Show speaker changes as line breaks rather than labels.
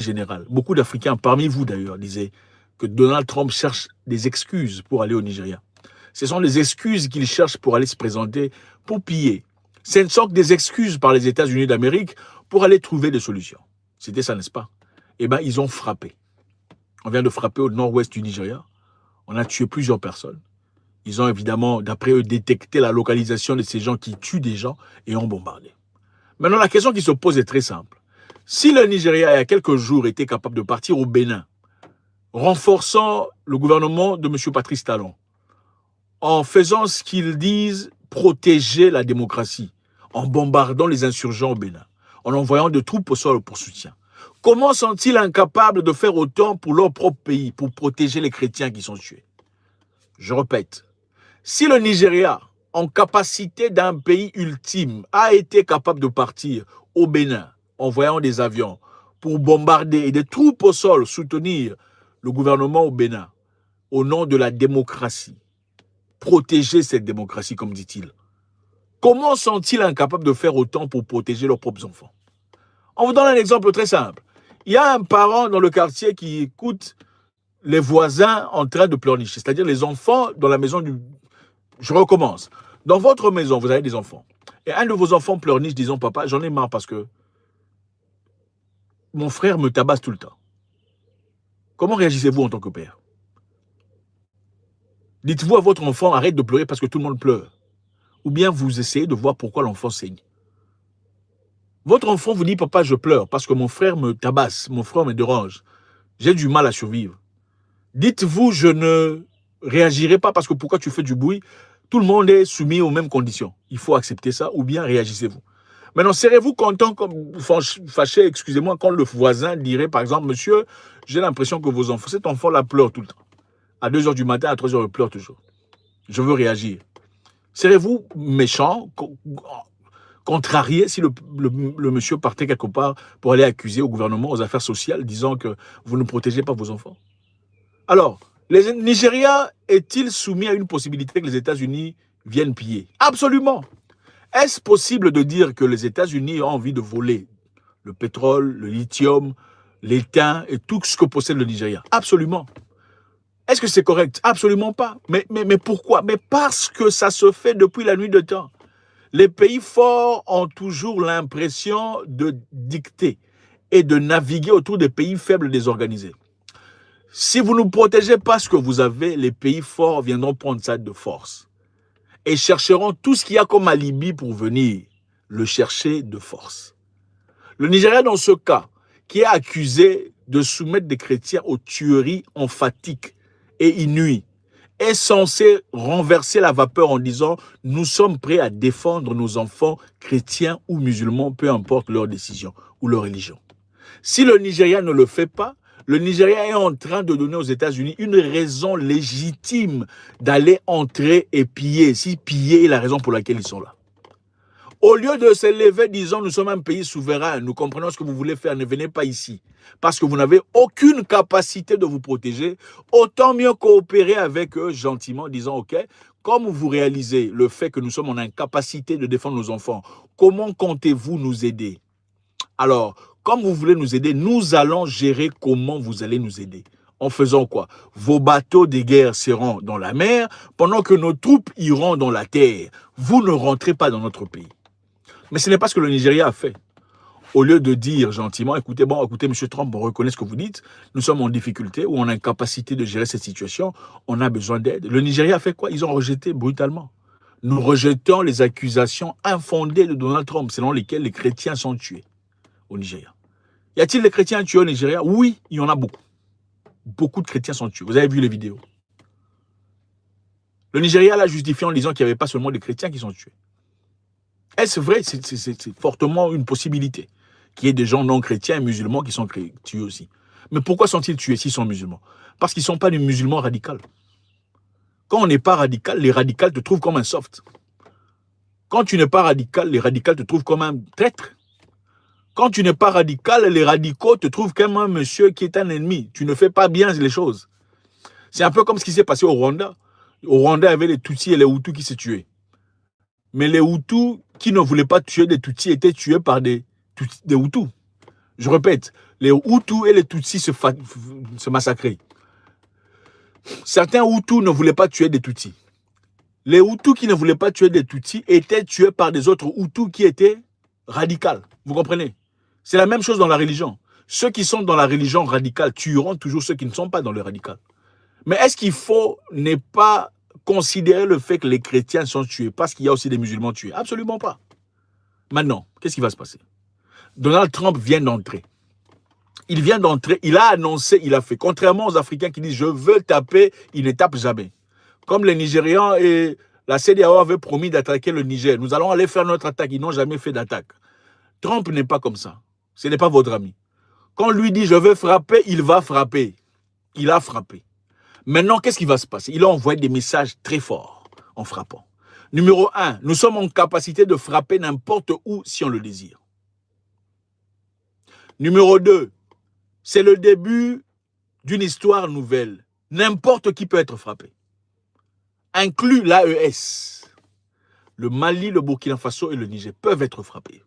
général. Beaucoup d'Africains, parmi vous d'ailleurs, disaient que Donald Trump cherche des excuses pour aller au Nigeria. Ce sont des excuses qu'il cherche pour aller se présenter, pour piller. Ce ne sont que des excuses par les États-Unis d'Amérique pour aller trouver des solutions. C'était ça, n'est-ce pas? Eh bien, ils ont frappé. On vient de frapper au nord-ouest du Nigeria. On a tué plusieurs personnes. Ils ont évidemment, d'après eux, détecté la localisation de ces gens qui tuent des gens et ont bombardé. Maintenant, la question qui se pose est très simple. Si le Nigeria, il y a quelques jours, était capable de partir au Bénin, renforçant le gouvernement de M. Patrice Talon, en faisant ce qu'ils disent protéger la démocratie, en bombardant les insurgents au Bénin, en envoyant des troupes au sol pour soutien, comment sont-ils incapables de faire autant pour leur propre pays, pour protéger les chrétiens qui sont tués? Je répète, si le Nigeria, en capacité d'un pays ultime, a été capable de partir au Bénin, envoyant des avions pour bombarder et des troupes au sol, soutenir le gouvernement au Bénin, au nom de la démocratie, protéger cette démocratie, comme dit-il, comment sont-ils incapables de faire autant pour protéger leurs propres enfants? On vous donne un exemple très simple. Il y a un parent dans le quartier qui écoute les voisins en train de pleurnicher, c'est-à-dire les enfants dans la maison du... Je recommence. Dans votre maison, vous avez des enfants. Et un de vos enfants pleurniche disant, papa, j'en ai marre parce que mon frère me tabasse tout le temps. Comment réagissez-vous en tant que père? Dites-vous à votre enfant, arrête de pleurer parce que tout le monde pleure. Ou bien vous essayez de voir pourquoi l'enfant saigne. Votre enfant vous dit, papa, je pleure parce que mon frère me tabasse, mon frère me dérange. J'ai du mal à survivre. Dites-vous, je ne réagirai pas parce que pourquoi tu fais du bruit? Tout le monde est soumis aux mêmes conditions. Il faut accepter ça ou bien réagissez-vous. Maintenant, serez-vous content, comme fâché, excusez-moi, quand le voisin dirait, par exemple, monsieur, j'ai l'impression que vos enfants, cet enfant-là pleure tout le temps. À 2 h du matin, à 3 h, il pleure toujours. Je veux réagir. Serez-vous méchant, contrarié si le monsieur partait quelque part pour aller accuser au gouvernement, aux affaires sociales, disant que vous ne protégez pas vos enfants? Alors, le Nigeria est-il soumis à une possibilité que les États-Unis viennent piller? Absolument. Est-ce possible de dire que les États-Unis ont envie de voler le pétrole, le lithium, l'étain et tout ce que possède le Nigeria? Absolument. Est-ce que c'est correct? Absolument pas. Mais pourquoi? Mais parce que ça se fait depuis la nuit de temps. Les pays forts ont toujours l'impression de dicter et de naviguer autour des pays faibles désorganisés. Si vous ne protégez pas ce que vous avez, les pays forts viendront prendre ça de force et chercheront tout ce qu'il y a comme alibi pour venir le chercher de force. Le Nigeria, dans ce cas, qui est accusé de soumettre des chrétiens aux tueries emphatiques et inouïes, est censé renverser la vapeur en disant « Nous sommes prêts à défendre nos enfants chrétiens ou musulmans, peu importe leur décision ou leur religion. » Si le Nigeria ne le fait pas, le Nigeria est en train de donner aux États-Unis une raison légitime d'aller entrer et piller, si piller est la raison pour laquelle ils sont là. Au lieu de se lever disant nous sommes un pays souverain, nous comprenons ce que vous voulez faire, ne venez pas ici, parce que vous n'avez aucune capacité de vous protéger, autant mieux coopérer avec eux gentiment, disant ok, comme vous réalisez le fait que nous sommes en incapacité de défendre nos enfants, comment comptez-vous nous aider? Alors, comme vous voulez nous aider, nous allons gérer comment vous allez nous aider. En faisant quoi? Vos bateaux de guerre seront dans la mer, pendant que nos troupes iront dans la terre. Vous ne rentrez pas dans notre pays. Mais ce n'est pas ce que le Nigeria a fait. Au lieu de dire gentiment, écoutez, M. Trump, on reconnaît ce que vous dites, nous sommes en difficulté ou en incapacité de gérer cette situation, on a besoin d'aide. Le Nigeria a fait quoi? Ils ont rejeté brutalement. Nous rejetons les accusations infondées de Donald Trump, selon lesquelles les chrétiens sont tués au Nigeria. Y a-t-il des chrétiens tués au Nigeria? Oui, il y en a beaucoup. Beaucoup de chrétiens sont tués. Vous avez vu les vidéos. Le Nigeria l'a justifié en disant qu'il n'y avait pas seulement des chrétiens qui sont tués. Est-ce vrai? C'est fortement une possibilité qu'il y ait des gens non chrétiens et musulmans qui sont tués aussi. Mais pourquoi sont-ils tués s'ils sont musulmans? Parce qu'ils ne sont pas des musulmans radicaux. Quand on n'est pas radical, les radicaux te trouvent comme un soft. Quand tu n'es pas radical, les radicaux te trouvent comme un traître. Quand tu n'es pas radical, les radicaux te trouvent comme un monsieur qui est un ennemi. Tu ne fais pas bien les choses. C'est un peu comme ce qui s'est passé au Rwanda. Au Rwanda, il y avait les Tutsis et les Hutus qui se tuaient. Mais les Hutus qui ne voulaient pas tuer des Tutsis étaient tués par des Hutus. Je répète, les Hutus et les Tutsis se massacraient. Certains Hutus ne voulaient pas tuer des Tutsis. Les Hutus qui ne voulaient pas tuer des Tutsis étaient tués par des autres Hutus qui étaient radicaux. Vous comprenez? C'est la même chose dans la religion. Ceux qui sont dans la religion radicale tueront toujours ceux qui ne sont pas dans le radical. Mais est-ce qu'il faut ne pas considérer le fait que les chrétiens sont tués parce qu'il y a aussi des musulmans tués? Absolument pas. Maintenant, qu'est-ce qui va se passer? Donald Trump vient d'entrer. Il vient d'entrer, il a annoncé, il a fait. Contrairement aux Africains qui disent « je veux taper », ils ne tapent jamais. Comme les Nigérians et la CEDEAO avaient promis d'attaquer le Niger. Nous allons aller faire notre attaque. Ils n'ont jamais fait d'attaque. Trump n'est pas comme ça. Ce n'est pas votre ami. Quand on lui dit « je veux frapper », il va frapper. Il a frappé. Maintenant, qu'est-ce qui va se passer? Il a envoyé des messages très forts en frappant. Numéro 1, nous sommes en capacité de frapper n'importe où si on le désire. Numéro 2, c'est le début d'une histoire nouvelle. N'importe qui peut être frappé. Inclus l'AES. Le Mali, le Burkina Faso et le Niger peuvent être frappés.